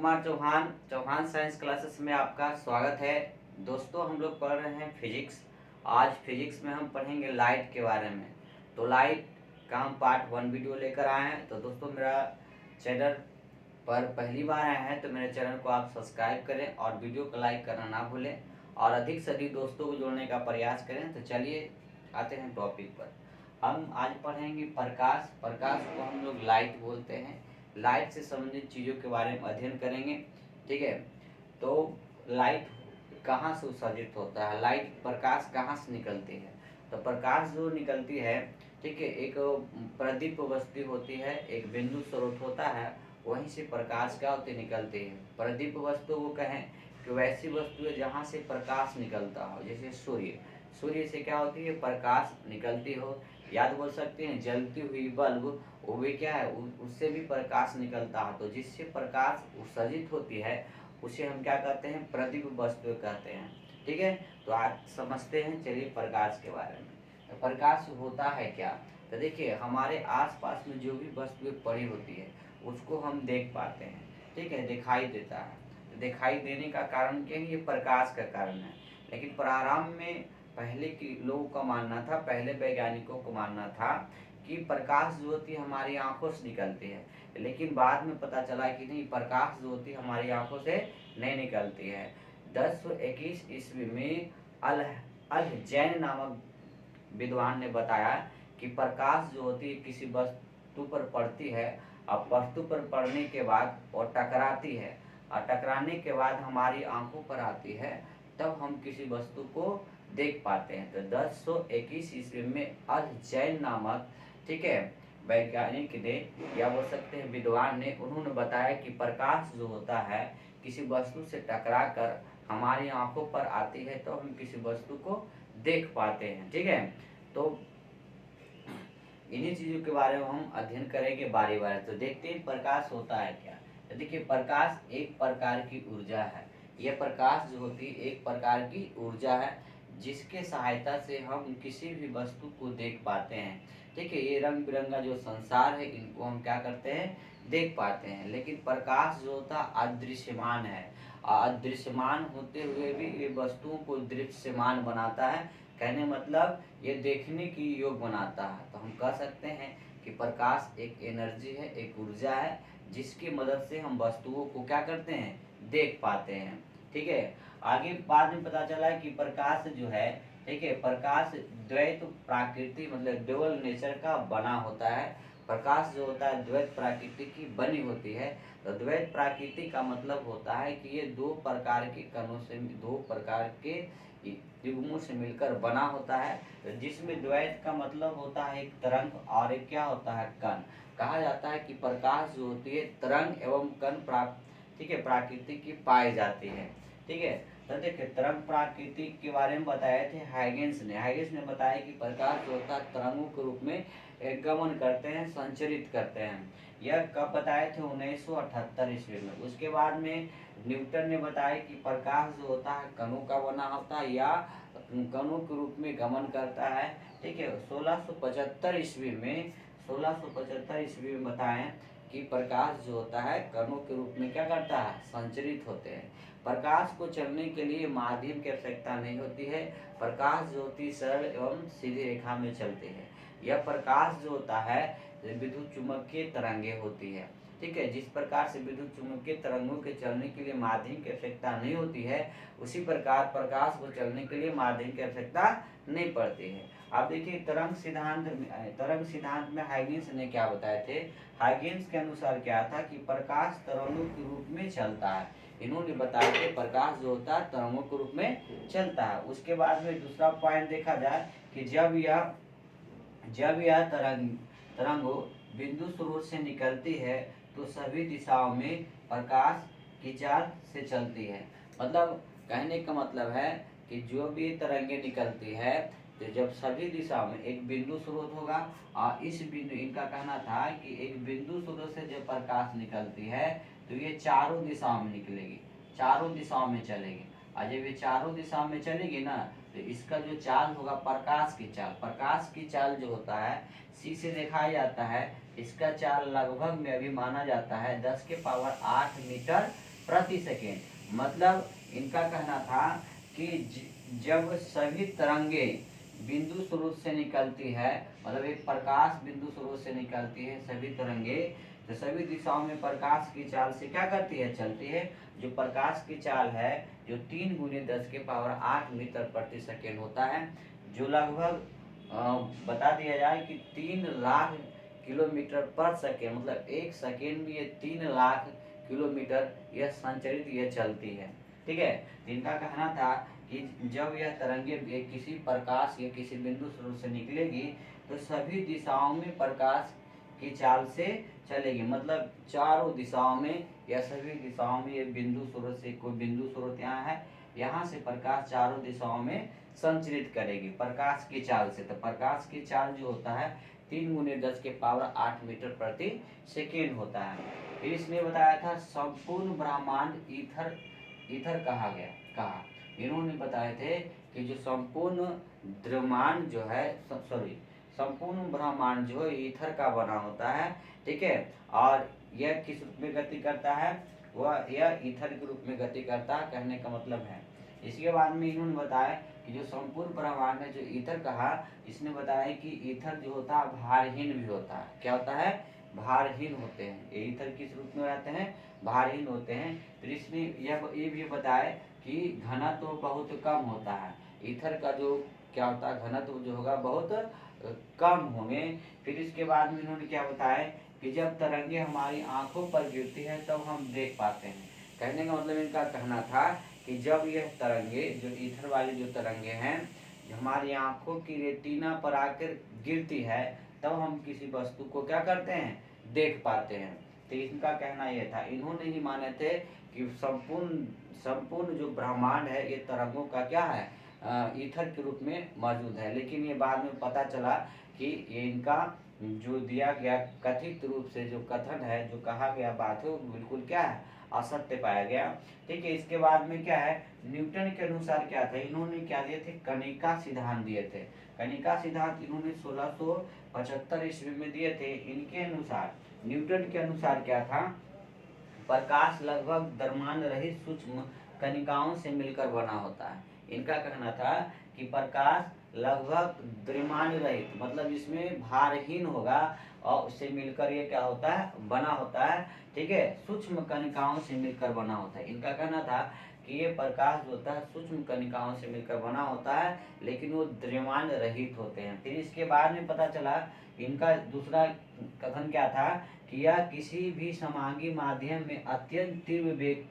Kumar Chauhan Chauhan science classes में आपका स्वागत है। दोस्तों, हम लोग पढ़ रहे हैं फिजिक्स। आज फिजिक्स में हम पढ़ेंगे लाइट के बारे में। तो लाइट का हम पार्ट 1 वीडियो लेकर आए हैं। तो दोस्तों, मेरा चैनल पर पहली बार आए हैं तो मेरे चैनल को आप सब्सक्राइब करें और वीडियो को लाइक करना ना भूलें और अधिक से अधिक दोस्तों को जोड़ने का प्रयास करें। तो चलिए आते हैं टॉपिक पर। हम आज पढ़ेंगे प्रकाश। प्रकाश को हम लोग लाइट बोलते हैं। लाइट से संबंधित चीज़ों के बारे में अध्ययन करेंगे। ठीक है, तो लाइट कहाँ से उत्सर्जित होता है, लाइट प्रकाश कहाँ से निकलती है। तो प्रकाश जो निकलती है, ठीक है, एक प्रदीप वस्तु होती है, एक बिंदु स्रोत होता है, वहीं से प्रकाश क्या होती निकलती है। प्रदीप वस्तु को कहें कि वैसी वस्तु है जहाँ से प्रकाश निकलता हो, जैसे सूर्य। सूर्य से क्या होती है, प्रकाश निकलती हो। याद बोल सकते हैं, जलती हुई बल्ब, वो भी क्या है, उससे भी प्रकाश निकलता है। तो जिससे प्रकाश उत्सर्जित होती है उसे हम क्या कहते हैं, प्रदीप वस्तु कहते हैं। ठीक है, तो आज समझते हैं, चलिए प्रकाश के बारे में। तो प्रकाश होता है क्या। तो देखिए, हमारे आसपास में जो भी वस्तुएं पड़ी होती है उसको हम देख पाते हैं। ठीक है, दिखाई देता है। तो दिखाई देने का कारण क्या है, ये प्रकाश का कारण है। लेकिन प्रारंभ में पहले के लोगों का मानना था, पहले वैज्ञानिकों को मानना था कि प्रकाश जो होती है हमारी आंखों से निकलती है। लेकिन बाद में पता चला कि नहीं, प्रकाश जो होती है हमारी आंखों से नहीं निकलती है। 1021 ईस्वी में अल अल जैन नामक विद्वान ने बताया कि प्रकाश जो होती है किसी वस्तु पर पड़ती है और वस्तु पर पड़ने के बाद वो टकराती है और टकराने के बाद हमारी आंखों पर आती है, तब हम किसी वस्तु को देख पाते हैं। तो 1021 ईस्वी में अल जैन नामक, ठीक है, वैज्ञानिक ने या बोल सकते हैं विद्वान ने, उन्होंने बताया कि प्रकाश जो होता है किसी वस्तु से टकरा कर हमारी आंखों पर आती है तो हम किसी वस्तु को देख पाते हैं। ठीक है, तो इन्हीं चीजों के बारे में हम अध्ययन करेंगे बारी बारी। तो देखते हैं प्रकाश होता है क्या। तो देखिए, प्रकाश एक प्रकार की ऊर्जा है। यह प्रकाश जो होती है एक प्रकार की ऊर्जा है जिसके सहायता से हम किसी भी वस्तु को देख पाते हैं। ठीक है, ये रंग बिरंगा जो संसार है इनको हम क्या करते हैं, देख पाते हैं। लेकिन प्रकाश जो होता है अदृश्यमान है। अदृश्यमान होते हुए भी ये वस्तुओं को दृश्यमान बनाता है। कहने मतलब ये देखने की योग बनाता है। तो हम कह सकते हैं कि प्रकाश एक एनर्जी है, एक ऊर्जा है, जिसकी मदद से हम वस्तुओं को क्या करते हैं, देख पाते हैं। ठीक है, आगे बाद में पता चला कि प्रकाश जो है, ठीक है, प्रकाश द्वैत प्राकृति मतलब ड्यूअल नेचर का बना होता है। प्रकाश जो होता है द्वैत प्राकृति की बनी होती है। तो द्वैत प्राकृति का मतलब होता है कि ये दो प्रकार के कणों से, दो प्रकार के युग्मों से मिलकर बना होता है। तो जिसमें द्वैत का मतलब होता है एक तरंग और एक क्या होता है, कण। कहा जाता है कि प्रकाश जो होती है तरंग एवं कण ठीक है, प्राकृति की पाई जाती है। ठीक है, तो देखिए तरंग प्राकृति के बारे में बताए थे हाइगेंस ने बताया कि प्रकाश जो होता है तरंगों के रूप में गमन करते हैं, संचरित करते हैं। यह कब बताए थे, 1978 ईस्वी में। उसके बाद में न्यूटन ने बताया कि प्रकाश जो होता है कणों का बना होता है या कणों के रूप में गमन करता है। ठीक है, 1675 ईस्वी में 1675 ईस्वी में बताएं कि प्रकाश जो होता है कणों के रूप में क्या करता है, संचरित होते हैं। प्रकाश को चलने के लिए माध्यम की आवश्यकता नहीं होती है। प्रकाश जो होती है सरल एवं सीधी रेखा में चलते हैं। यह प्रकाश जो होता है विद्युत चुम्बकीय तरंगे होती है। ठीक है, जिस प्रकार से विद्युत चुम्बकीय तरंगों के चलने के लिए माध्यम की आवश्यकता नहीं होती है, उसी प्रकार प्रकाश को चलने के लिए माध्यम की आवश्यकता नहीं पड़ती है। अब देखिए तरंग सिद्धांत में हाइगेंस ने क्या बताए थे। हाइगेंस के अनुसार क्या था कि प्रकाश तरंगों के रूप में चलता है। इन्होंने बताया कि प्रकाश जो होता है तरंगों के रूप में चलता है। उसके बाद में दूसरा पॉइंट देखा जाए कि जब यह तरंगो बिंदु स्रोत से निकलती है तो सभी दिशाओं में प्रकाश की चाल से चलती है। मतलब कहने का मतलब है कि जो भी तरंगे निकलती है तो जब सभी दिशाओं में एक बिंदु स्रोत होगा और इस बिंदु, इनका कहना था कि एक बिंदु स्रोत से जब प्रकाश निकलती है तो ये चारों दिशाओं में निकलेगी, चारों दिशाओं में चलेगी। और जब ये चारों दिशाओं में चलेगी ना तो इसका जो चाल होगा प्रकाश की चाल जो होता है सी से दिखाया जाता है। इसका चाल लगभग में अभी माना जाता है 10 के पावर 8 मीटर प्रति सेकेंड। मतलब इनका कहना था कि जब सभी तरंगे बिंदु स्रोत से निकलती है, मतलब एक प्रकाश बिंदु स्रोत से निकलती है सभी तरंगे, तो सभी दिशाओं में प्रकाश की चाल से क्या करती है, चलती है। जो प्रकाश की चाल है जो 3 × 10⁸ मीटर प्रति सेकेंड होता है, जो लगभग बता दिया जाए कि 3 लाख किलोमीटर पर सेकेंड, मतलब एक सेकेंड में ये 3 लाख किलोमीटर यह संचरित यह चलती है। ठीक है, इनका कहना था कि जब यह तरंगे किसी प्रकाश या किसी बिंदु स्रोत से निकलेगी तो सभी दिशाओं में प्रकाश की चाल से चलेगी, मतलब चारों दिशाओं में या सभी दिशाओं में ये बिंदु स्रोत से, कोई बिंदु स्रोत यहाँ है, यहाँ से प्रकाश चारों दिशाओं में संचरित करेगी प्रकाश की चाल से। तो प्रकाश की चाल जो होता है 3 × 10⁸ मीटर प्रति सेकेंड होता है। फिर इसने बताया था संपूर्ण ब्रह्मांड ईथर कहा। इन्होंने बताए थे कि जो संपूर्ण ब्रह्मांड जो है, संपूर्ण ब्रह्मांड जो है ईथर का बना होता है। ठीक है, और यह किस रूप में गति करता है, वह यह ईथर के रूप में गति करता है, कहने का मतलब है। इसके बाद में इन्होंने बताया कि जो संपूर्ण ब्रह्मांड है जो ईथर कहा, इसने बताया कि ईथर जो होता है भारहीन भी होता है। क्या होता है, भारहीन होते हैं। ये ईथर किस रूप में रहते हैं, भारहीन होते हैं। फिर इसने ये भी बताया कि घनत्व तो बहुत कम होता है। ईथर का जो क्या होता है, घनत्व जो होगा बहुत कम होंगे। फिर इसके बाद में इन्होंने क्या बताया कि जब तरंगे हमारी आंखों पर गिरती है तब हम देख पाते हैं। कहने का मतलब इनका कहना था कि जब यह तरंगे जो ईथर वाली जो तरंगे हैं हमारी आंखों की रेटिना पर आकर गिरती है तब हम किसी वस्तु को क्या करते हैं, देख पाते हैं। तो इनका कहना यह था, इन्होंने ही माने थे कि संपूर्ण जो ब्रह्मांड है ये तरंगों का क्या है, ईथर के रूप में मौजूद है। लेकिन ये बाद में पता चला कि ये इनका जो दिया गया कथित रूप से जो कथन है, जो कहा गया बात है, वो बिल्कुल क्या है, असत्य पाया गया। ठीक है, इसके बाद में क्या है, न्यूटन के अनुसार क्या था, इन्होंने क्या दिए थे, कणिका सिद्धांत दिए थे। कणिका सिद्धांत इन्होंने 1675 ईस्वी में दिए थे। इनके अनुसार, न्यूटन के अनुसार क्या था, प्रकाश लगभग द्रव्यमान रहित सूक्ष्म कणिकाओं से मिलकर बना होता है। इनका कहना था कि प्रकाश लगभग द्रव्यमान रहित, मतलब इसमें भारहीन होगा और उससे मिलकर ये क्या होता है, बना होता है। ठीक है, सूक्ष्म कणिकाओं से मिलकर बना होता है। इनका कहना था कि ये प्रकाश जो होता है सूक्ष्म कणिकाओं से मिलकर बना होता है, लेकिन वो द्रव्यमान रहित होते हैं। फिर इसके बाद में पता चला इनका दूसरा कथन क्या था कि यह किसी भी समांगी माध्यम में अत्यंत तीव्र वेग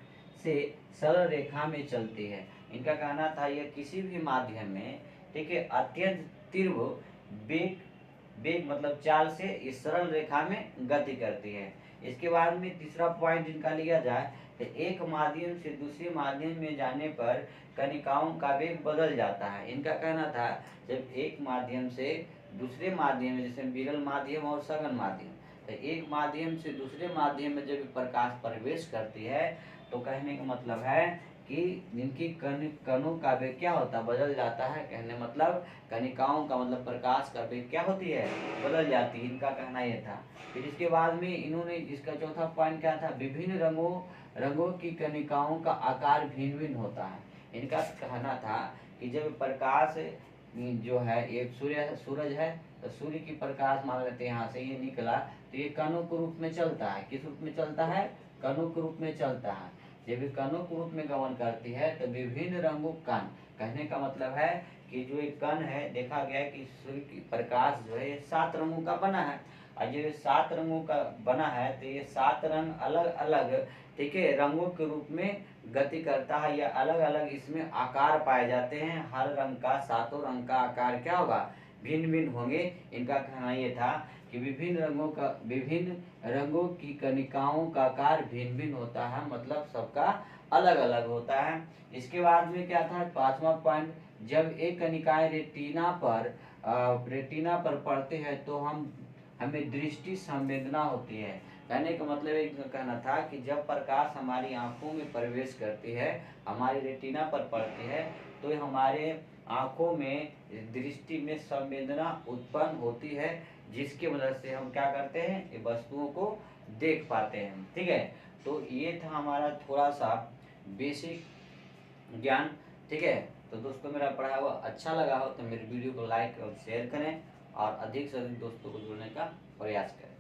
से सरल रेखा में चलती है। इनका कहना था यह किसी भी माध्यम में, ठीक है, अत्यंत तीव्र वेग मतलब चाल से इस सरल रेखा में गति करती है। इसके बाद में तीसरा पॉइंट इनका लिया जाए तो एक माध्यम से दूसरे माध्यम में जाने पर कणिकाओं का वेग बदल जाता है। इनका कहना था जब एक माध्यम से दूसरे माध्यम में, जैसे विरल माध्यम और सघन माध्यम, तो एक माध्यम से दूसरे माध्यम में जब प्रकाश प्रवेश करती है तो कहने का मतलब है कि इनकी कणों का वेग क्या होता है, बदल जाता है। कहने मतलब कणिकाओं का मतलब प्रकाश का वेग क्या होती है, बदल जाती है। इनका कहना यह था। फिर इसके बाद में इन्होंने इसका चौथा पॉइंट क्या था, विभिन्न रंगों की कणिकाओं का आकार भिन्न भिन्न होता है। इनका कहना था कि जब प्रकाश जो है एक सूरज है तो सूर्य की प्रकाश मान लेते हैं यहाँ से ये निकला तो ये कणों के रूप में चलता है। किस रूप में चलता है, कणों के रूप में चलता है। जब ये कणों के रूप में गमन करती है तो विभिन्न रंगों कण, कहने का मतलब है कि जो एक कण है, देखा गया कि सूर्य की प्रकाश जो है ये 7 रंगों का बना है और ये 7 रंगों का बना है तो ये 7 रंग अलग अलग, ठीक है, रंगों के रूप में गति करता है या अलग अलग इसमें आकार पाए जाते हैं। हर रंग का, 7 रंग का आकार क्या होगा, भिन्न भिन्न होंगे। इनका कहना ये था कि विभिन्न रंगों की कणिकाओं का आकार भिन्न भिन्न होता है, मतलब सबका अलग अलग होता है। इसके बाद में क्या था, 5वां पॉइंट, जब एक कणिकाएं रेटिना पर पड़ते हैं तो हमें दृष्टि संवेदना होती है। कहने का मतलब एक कहना था कि जब प्रकाश हमारी आंखों में प्रवेश करती है, हमारी रेटिना पर पड़ती है, तो हमारे आंखों में दृष्टि में संवेदना उत्पन्न होती है, जिसकी वजह से हम क्या करते हैं, ये वस्तुओं को देख पाते हैं। ठीक है, तो ये था हमारा थोड़ा सा बेसिक ज्ञान, ठीक है। तो दोस्तों मेरा पढ़ा हुआ अच्छा लगा हो तो मेरे वीडियो को लाइक और शेयर करें और अधिक से अधिक दोस्तों को जोड़ने का प्रयास करें।